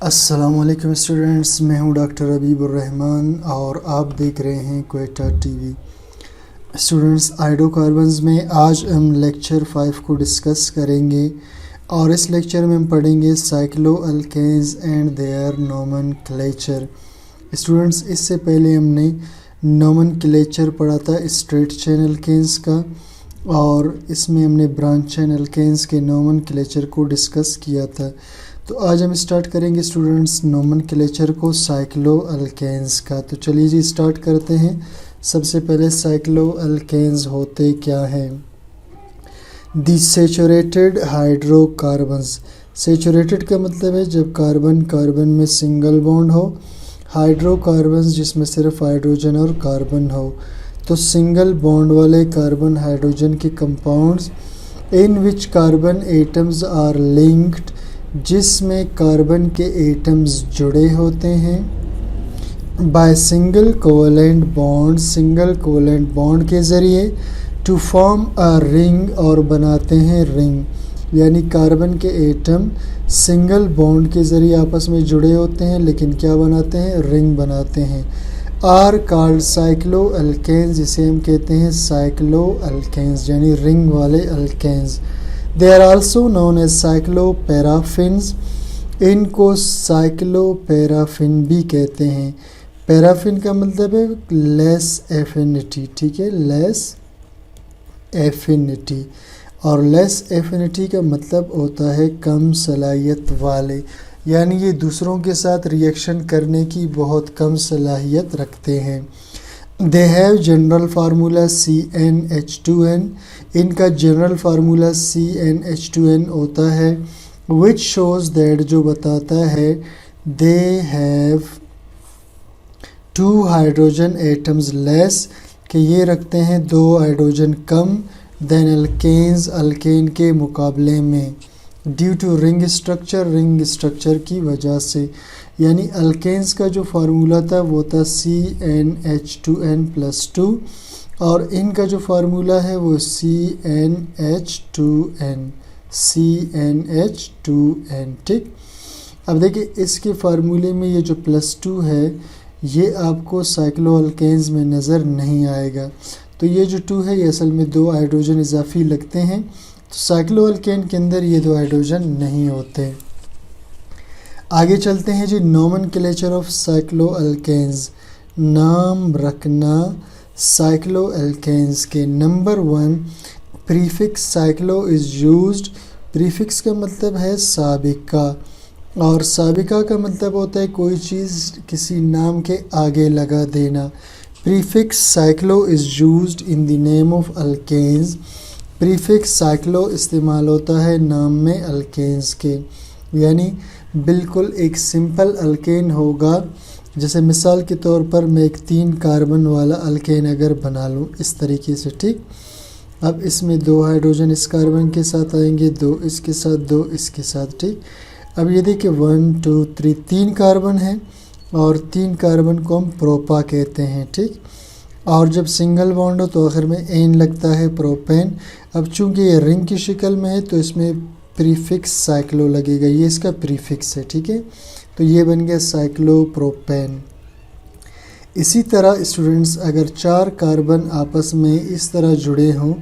अस्सलामुअलैकुम स्टूडेंट्स, मैं हूं डॉक्टर हबीबुर्रहमान और आप देख रहे हैं क्वेटा टीवी। स्टूडेंट्स, हाइड्रोकार्बन्स में आज हम लेक्चर 5 को डिस्कस करेंगे और इस लेक्चर में हम पढ़ेंगे cycloalkanes and their nomenclature. Students, इससे पहले हमने नोमेनक्लेचर पढ़ा था स्ट्रेट चेन अल्केन्स का और इसमें हमने ब्रांच चेन अल्केन्स के नोमेनक्लेचर को डिस्कस किया था। तो आज हम स्टार्ट करेंगे स्टूडेंट्स नोमेनक्लेचर को साइक्लो अल्केन्स का। तो चलिए जी स्टार्ट करते हैं। सबसे पहले साइक्लो अल्केन्स होते क्या हैं? दी सेचुरेटेड हाइड्रोकार्बन्स। सेचुरेटेड का मतलब है जब कार्बन कार्बन में सिंगल बॉन्ड हो, हाइड्रोकार्बन्स जिसमें सिर्फ हाइड्रोजन और कार्बन हो। तो सिंगल बॉन्ड वाले कार्बन हाइड्रोजन के compounds in which carbon atoms are linked, जिसमें कार्बन के एटम्स जुड़े होते हैं by single covalent bond, single covalent bond के ज़रिए टू फॉर्म अ रिंग, और बनाते हैं रिंग। यानी कार्बन के एटम सिंगल बॉन्ड के ज़रिए आपस में जुड़े होते हैं लेकिन क्या बनाते हैं? रिंग बनाते हैं। आर कॉल्ड साइक्लो अल्केन्स, जिसे हम कहते हैं साइक्लो अल्केन्स यानी रिंग वाले alkanes. They are also known as cycloparaffins. इनको साइक्लोपैराफिन भी कहते हैं। पैराफिन का मतलब है लेस एफिनिटी, ठीक है, लेस एफिनिटी। और लेस एफिनिटी का मतलब होता है कम सलाहियत वाले, यानी ये दूसरों के साथ रिएक्शन करने की बहुत कम सलाहियत रखते हैं। They have general formula CnH2n। इनका जनरल फार्मूला CnH2n होता है विच शोज़ दैट, जो बताता है they have 2 hydrogen atoms less, कि ये रखते हैं 2 हाइड्रोजन कम देन अल्केन्स, अल्केन के मुकाबले में, due to ring structure, ring structure की वजह से। यानी अल्केन्स का जो फार्मूला था वो था CnH2n+2 और इनका जो फार्मूला है वो CnH2n, ठीक। अब देखिए इसके फार्मूले में ये जो +2 है ये आपको साइक्लो अल्केन्स में नज़र नहीं आएगा। तो ये जो 2 है ये असल में 2 हाइड्रोजन इजाफी लगते हैं। तो साइक्लो अल्केन के अंदर ये 2 हाइड्रोजन नहीं होते। आगे चलते हैं जी, नोमेनक्लेचर ऑफ साइक्लो अल्केन्स। नाम रखना साइक्लो अल्केन्स के। Number 1, prefix cyclo is used. Prefix का मतलब है साबिका और साबिका का मतलब होता है कोई चीज़ किसी नाम के आगे लगा देना। Prefix cyclo is used in the name of alkanes. Prefix cyclo इस्तेमाल होता है नाम में अल्केन्स के। यानी बिल्कुल एक सिंपल अल्केन होगा, जैसे मिसाल के तौर पर मैं एक 3 कार्बन वाला अल्केन अगर बना लूँ इस तरीके से, ठीक। अब इसमें 2 हाइड्रोजन इस कार्बन के साथ आएंगे, 2 इसके साथ, 2 इसके साथ, ठीक। अब ये देखिए 1 2 3 3 कार्बन हैं और 3 कार्बन को हम प्रोपा कहते हैं, ठीक। और जब सिंगल बॉन्ड हो तो आखिर में एन लगता है, प्रोपेन। अब चूंकि ये रिंग की शक्ल में है तो इसमें प्रीफिक्स साइक्लो लगेगा, ये इसका प्रीफिक्स है, ठीक है। तो ये बन गया साइक्लोप्रोपेन। इसी तरह स्टूडेंट्स, अगर 4 कार्बन आपस में इस तरह जुड़े हों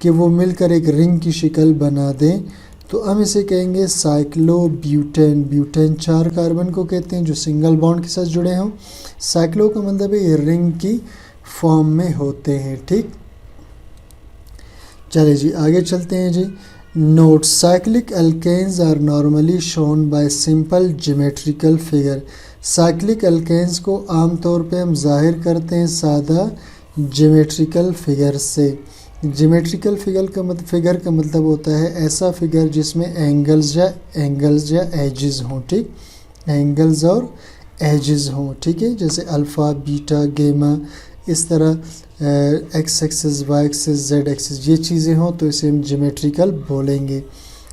कि वो मिलकर एक रिंग की शक्ल बना दें तो हम इसे कहेंगे साइक्लोब्यूटेन। ब्यूटेन 4 कार्बन को कहते हैं जो सिंगल बॉन्ड के साथ जुड़े हों। साइक्लो का मतलब है ये रिंग की फॉर्म में होते हैं, ठीक। चलिए जी आगे चलते हैं जी। Note, cyclic alkanes are normally shown by simple geometrical figure. Cyclic alkanes को आमतौर पे हम जाहिर करते हैं सादा ज्योमेट्रिकल फिगर से। ज्योमेट्रिकल फिगर का मतलब होता है ऐसा फिगर जिसमें एंगल्स या एजेस हों, ठीक। एंगल्स और एजेस हों, ठीक है। जैसे अल्फ़ा, बीटा, गेमा, इस तरह x axis, y axis, z axis, ये चीज़ें हों तो इसे हम ज्योमेट्रिकल बोलेंगे।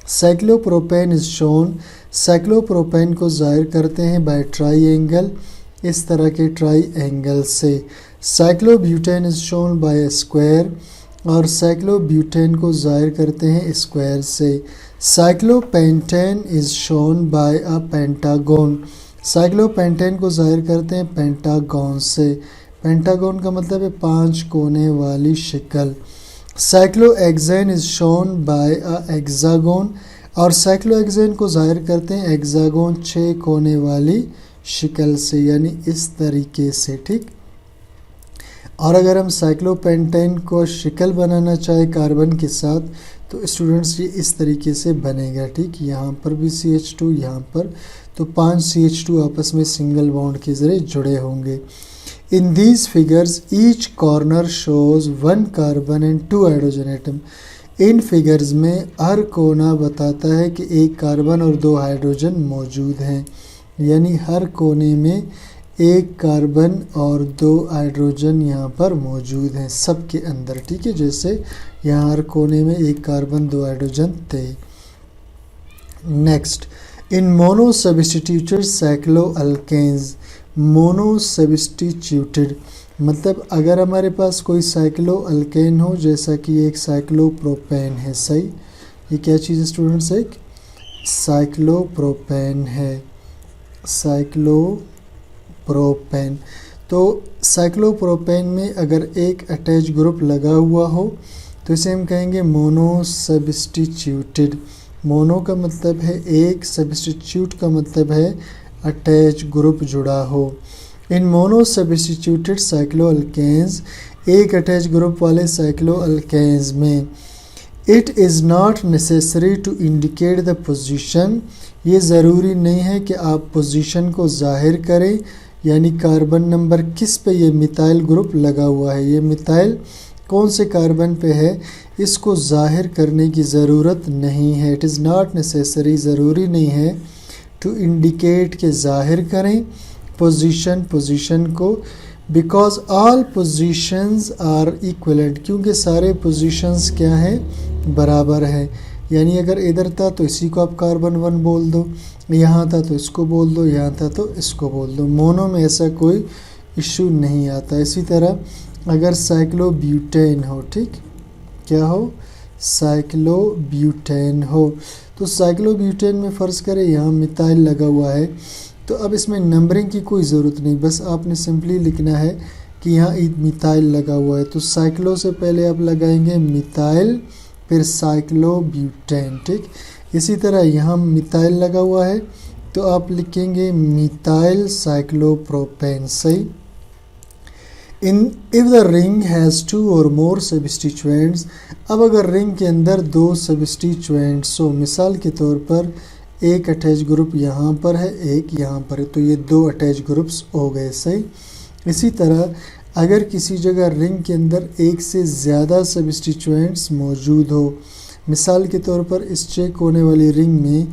साइक्लोप्रोपेन इज़ शोन, साइक्लोप्रोपेन को जाहिर करते हैं बाय ट्राई एंगल, इस तरह के ट्राई एंगल से। Cyclobutane is shown by square, और साइक्लोब्यूटेन को जाहिर करते हैं स्क्वायर से। Cyclopentane is shown by a pentagon. Cyclopentane को जाहिर करते हैं पेंटागन से। पेंटागन का मतलब है 5 कोने वाली शिकल। Cyclohexane is shown by a hexagon, और साइक्लोहेक्सेन को जाहिर करते हैं हेक्सागन 6 कोने वाली शिकल से, यानी इस तरीके से, ठीक। और अगर हम साइक्लोपेंटेन को शिकल बनाना चाहे कार्बन के साथ तो स्टूडेंट्स ये इस तरीके से बनेगा, ठीक। यहाँ पर भी CH2, यहाँ पर, तो 5 CH2 आपस में सिंगल बॉन्ड के ज़रिए जुड़े होंगे। In these figures each corner shows 1 carbon and 2 hydrogen atom. In figures में हर कोना बताता है कि 1 कार्बन और 2 हाइड्रोजन मौजूद हैं, यानी हर कोने में 1 कार्बन और 2 हाइड्रोजन यहाँ पर मौजूद हैं सबके अंदर, ठीक है। जैसे यहाँ हर कोने में 1 कार्बन 2 हाइड्रोजन थे। Next, in mono substituted cycloalkanes. Mono substituted मतलब अगर हमारे पास कोई साइक्लोअल्केन हो, जैसा कि एक साइक्लोप्रोपेन है, सही। ये क्या चीज़ है स्टूडेंट्स? एक साइक्लोप्रोपेन है, साइक्लोप्रोपेन। तो साइक्लोप्रोपेन में अगर एक अटैच ग्रुप लगा हुआ हो तो इसे हम कहेंगे मोनो सब्स्टिट्यूटेड। मोनो का मतलब है एक, सब्स्टिट्यूट का मतलब है अटैच ग्रुप जुड़ा हो। इन मोनो सब्स्टिट्यूटेड साइक्लोअल्केन्स, एक अटैच ग्रुप वाले साइक्लोअल्केन्स में, it is not necessary to indicate the position. ये ज़रूरी नहीं है कि आप पोजीशन को जाहिर करें, यानी कार्बन नंबर किस पे ये मिथाइल ग्रुप लगा हुआ है, ये मिथाइल कौन से कार्बन पे है, इसको जाहिर करने की ज़रूरत नहीं है। इट इज़ नॉट नेसेसरी, ज़रूरी नहीं है टू इंडिकेट के जाहिर करें पोजीशन को, because all positions are equivalent, क्योंकि सारे पोजीशंस क्या हैं, बराबर है। यानी अगर इधर था तो इसी को आप कार्बन 1 बोल दो, यहाँ था तो इसको बोल दो, यहाँ था तो इसको बोल दो। मोनो में ऐसा कोई इशू नहीं आता। इसी तरह अगर साइक्लोब्यूटेन हो, ठीक, क्या हो, साइक्लोब्यूटेन हो, तो साइक्लोब्यूटेन में फ़र्ज़ करें यहाँ मिथाइल लगा हुआ है, तो अब इसमें नंबरिंग की कोई ज़रूरत नहीं, बस आपने सिंपली लिखना है कि यहाँ एक मिथाइल लगा हुआ है, तो साइक्लो से पहले आप लगाएंगे मिथाइल, फिर साइक्लोब्यूटेन, ठीक। इसी तरह यहाँ मिथाइल लगा हुआ है तो आप लिखेंगे मिथाइल साइक्लोप्रोपेन, सही। इफ़ द रिंग हैज़ 2 और मोर सब्स्टिट्यूएंट्स, अब अगर रिंग के अंदर 2 सब्स्टिट्यूएंट्स हो, मिसाल के तौर पर एक अटैच ग्रुप यहाँ पर है, एक यहाँ पर है, तो ये 2 अटैच ग्रुप्स हो गए, सही। इसी तरह अगर किसी जगह रिंग के अंदर एक से ज़्यादा सब्स्टिट्यूएंट्स मौजूद हो, मिसाल के तौर पर इस 6 कोने वाली रिंग में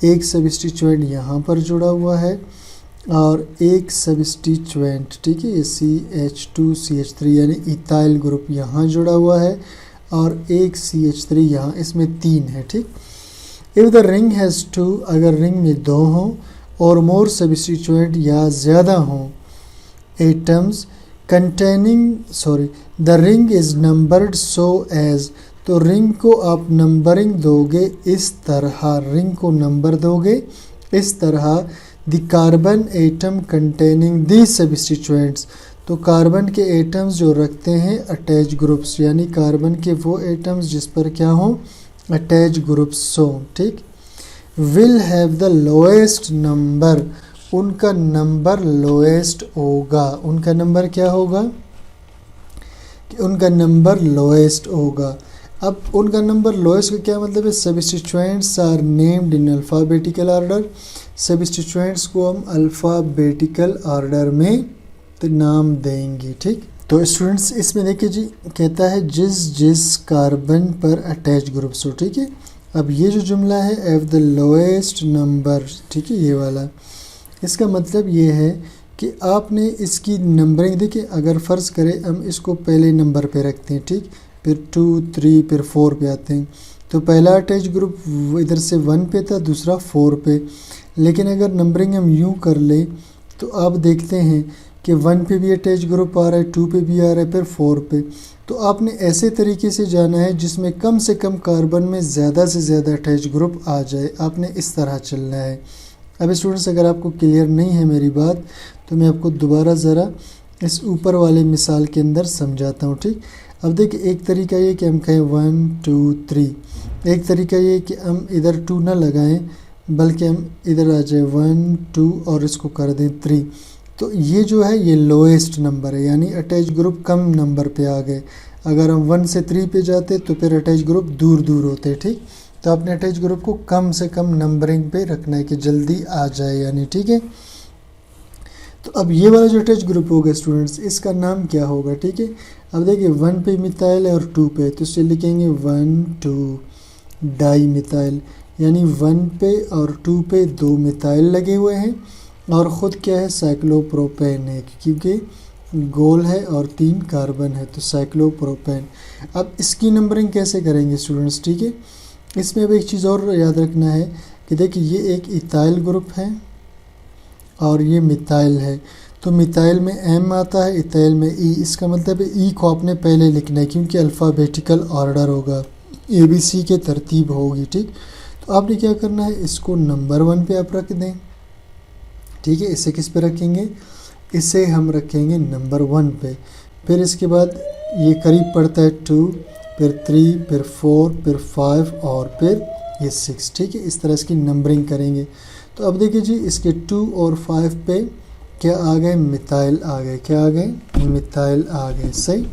एक सब्स्टिट्यूएंट यहाँ पर जुड़ा हुआ है और एक सब्स्टिट्यूएंट, ठीक है, ये CH2CH3 यानी इथाइल ग्रुप यहाँ जुड़ा हुआ है और एक CH3 यहाँ, इसमें 3 है, ठीक। इफ़ द रिंग हैज़ 2, अगर रिंग में 2 हों और मोर सब्स्टिट्यूएंट या ज़्यादा हों atoms containing, the ring is numbered so as, तो रिंग को आप नंबरिंग दोगे इस तरह, रिंग को नंबर दोगे इस तरह, the carbon atom containing the substituents, तो कार्बन के एटम्स जो रखते हैं अटैच ग्रुप्स, यानी कार्बन के वो एटम्स जिस पर क्या हो, अटैच ग्रुप्स हो, ठीक, will have the lowest number, उनका नंबर लोएस्ट होगा। उनका नंबर क्या होगा, कि उनका नंबर लोएस्ट होगा। अब उनका नंबर लोएस्ट का क्या मतलब है, substituents are named in alphabetical order, substituents को हम अल्फ़ाबेटिकल ऑर्डर में तो नाम देंगे, ठीक। तो स्टूडेंट्स इसमें देखिए जी, कहता है जिस कार्बन पर अटैच ग्रुप्स हो, ठीक है। अब ये जो जुमला है एफ द लोएस्ट नंबर, ठीक है, ये वाला, इसका मतलब ये है कि आपने इसकी नंबरिंग, देखिए अगर फ़र्ज़ करें हम इसको पहले नंबर पे रखते हैं, ठीक, फिर 2, 3, फिर 4 पे आते हैं, तो पहला अटैच ग्रुप इधर से 1 पे था, दूसरा 4 पे। लेकिन अगर नंबरिंग हम यूँ कर लें तो आप देखते हैं कि 1 पे भी अटैच ग्रुप आ रहा है, 2 पे भी आ रहा है, फिर 4 पे। तो आपने ऐसे तरीके से जाना है जिसमें कम से कम कार्बन में ज़्यादा से ज़्यादा अटैच ग्रुप आ जाए, आपने इस तरह चलना है। अब स्टूडेंट्स, अगर आपको क्लियर नहीं है मेरी बात तो मैं आपको दोबारा ज़रा इस ऊपर वाले मिसाल के अंदर समझाता हूँ, ठीक। अब देखिए, एक तरीका ये कि हम कहें 1 2 3, एक तरीका ये कि हम इधर 2 ना लगाएं बल्कि हम इधर आ जाए 1 2 और इसको कर दें 3। तो ये जो है ये लोएस्ट नंबर है, यानी अटैच ग्रुप कम नंबर पे आ गए। अगर हम 1 से 3 पे जाते तो फिर अटैच ग्रुप दूर दूर होते, ठीक। तो आपने अटैच ग्रुप को कम से कम नंबरिंग पे रखना है कि जल्दी आ जाए, यानी ठीक है। तो अब ये वाला जो अटैच ग्रुप होगा स्टूडेंट्स, इसका नाम क्या होगा, ठीक है। अब देखिए 1 पे मिथाइल है और 2 पे, तो इससे लिखेंगे 1 2 डाई मिथाइल, यानी 1 पे और 2 पे 2 मिथाइल लगे हुए हैं और ख़ुद क्या है, साइक्लोप्रोपेन है, क्योंकि गोल है और 3 कार्बन है, तो साइक्लोप्रोपेन। अब इसकी नंबरिंग कैसे करेंगे स्टूडेंट्स, ठीक है। इसमें अब एक चीज़ और याद रखना है कि देखिए ये एक इथाइल ग्रुप है और ये मिथाइल है, तो मिथाइल में M आता है, इथाइल में E। इसका मतलब है E को आपने पहले लिखना है क्योंकि अल्फ़ाबेटिकल ऑर्डर होगा, ABC के तरतीब होगी, ठीक। तो आपने क्या करना है, इसको नंबर 1 पे आप रख दें, ठीक है। इसे किस पे रखेंगे, इसे हम रखेंगे नंबर 1 पे। फिर इसके बाद ये करीब पड़ता है 2, फिर 3, फिर 4, फिर 5 और फिर ये 6, ठीक है। इस तरह इसकी नंबरिंग करेंगे। तो अब देखिए जी, इसके 2 और 5 पे क्या आ गए, मिथाइल आ गए, क्या आ गए, मिथाइल आ गए, सही।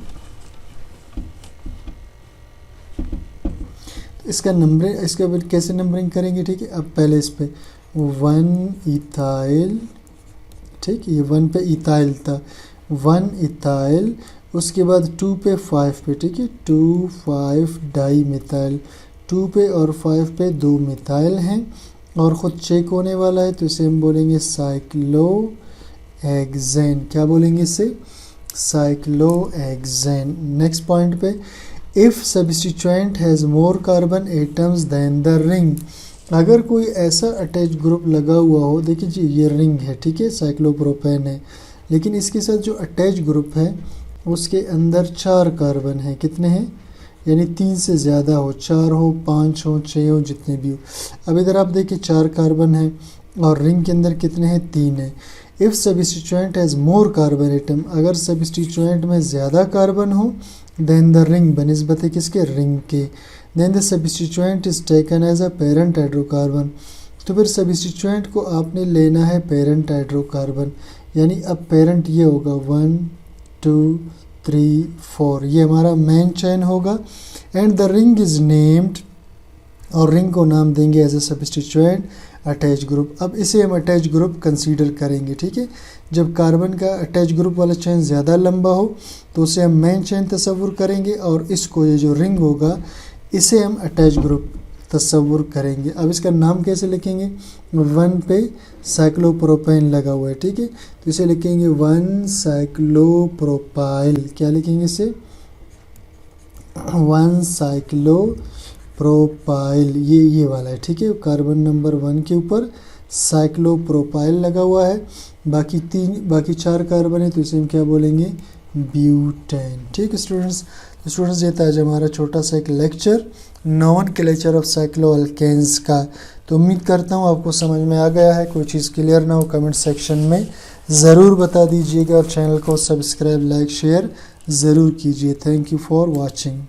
तो इसका नंबर, इसका कैसे नंबरिंग करेंगे, ठीक है। अब पहले इस पे 1 इथाइल, ठीक, ये 1 पे इथाइल था, 1 इथाइल, उसके बाद 2 पे 5 पे, ठीक है, 2 5 डाई मिथाइल, 2 पे और 5 पे 2 मिथाइल हैं और ख़ुद चेक होने वाला है, तो इसे हम बोलेंगे साइक्लो हेक्सेन। क्या बोलेंगे इसे, साइक्लो हेक्सेन। नेक्स्ट पॉइंट पे, if substituent has more carbon atoms than the ring, अगर कोई ऐसा अटैच ग्रुप लगा हुआ हो, देखिए जी ये रिंग है, ठीक है, साइक्लोप्रोपेन है, लेकिन इसके साथ जो अटैच ग्रुप है उसके अंदर 4 कार्बन हैं, कितने हैं, यानी 3 से ज़्यादा हो, 4 हो, 5 हो, 6 हो, जितने भी हो। अब इधर आप देखिए 4 कार्बन है और रिंग के अंदर कितने हैं, 3 है। If substituent has more carbon atom, अगर सब्स्टिट्यूएंट में ज़्यादा कार्बन हो, देन द रिंग, बनिस्बत किसके, रिंग के, then the substituent is taken as a parent hydrocarbon, तो फिर सब्स्टिट्यूएंट को आपने लेना है पेरेंट हाइड्रोकार्बन, यानी अब पेरेंट ये होगा 1 2 3 4, ये हमारा मेन चेन होगा। And the ring is named, और रिंग को नाम देंगे as a substituent attach group. अब इसे हम अटैच ग्रुप कंसीडर करेंगे, ठीक है। जब कार्बन का अटैच ग्रुप वाला चेन ज़्यादा लंबा हो तो उसे हम मेन चेन तस्वुर करेंगे और इसको, ये जो रिंग होगा, इसे हम अटैच ग्रुप तस्वुर करेंगे। अब इसका नाम कैसे लिखेंगे, 1 पे साइक्लोप्रोपेन लगा हुआ है, ठीक है, तो इसे लिखेंगे 1 साइक्लोप्रोपाइल। क्या लिखेंगे इसे, 1 साइक्लोप्रोपाइल, ये वाला है, ठीक है। कार्बन नंबर 1 के ऊपर साइक्लोप्रोपाइल लगा हुआ है, बाकी 4 कार्बन है, तो इसे हम क्या बोलेंगे, ब्यूटेन, ठीक है स्टूडेंट्स। तो स्टूडेंट्स, ये था आज हमारा छोटा सा एक लेक्चर, नॉन के लेक्चर ऑफ साइक्लो अल्केन्स का। तो उम्मीद करता हूँ आपको समझ में आ गया है। कोई चीज़ क्लियर ना हो कमेंट सेक्शन में ज़रूर बता दीजिएगा और चैनल को सब्सक्राइब, लाइक, शेयर ज़रूर कीजिए। Thank you for watching.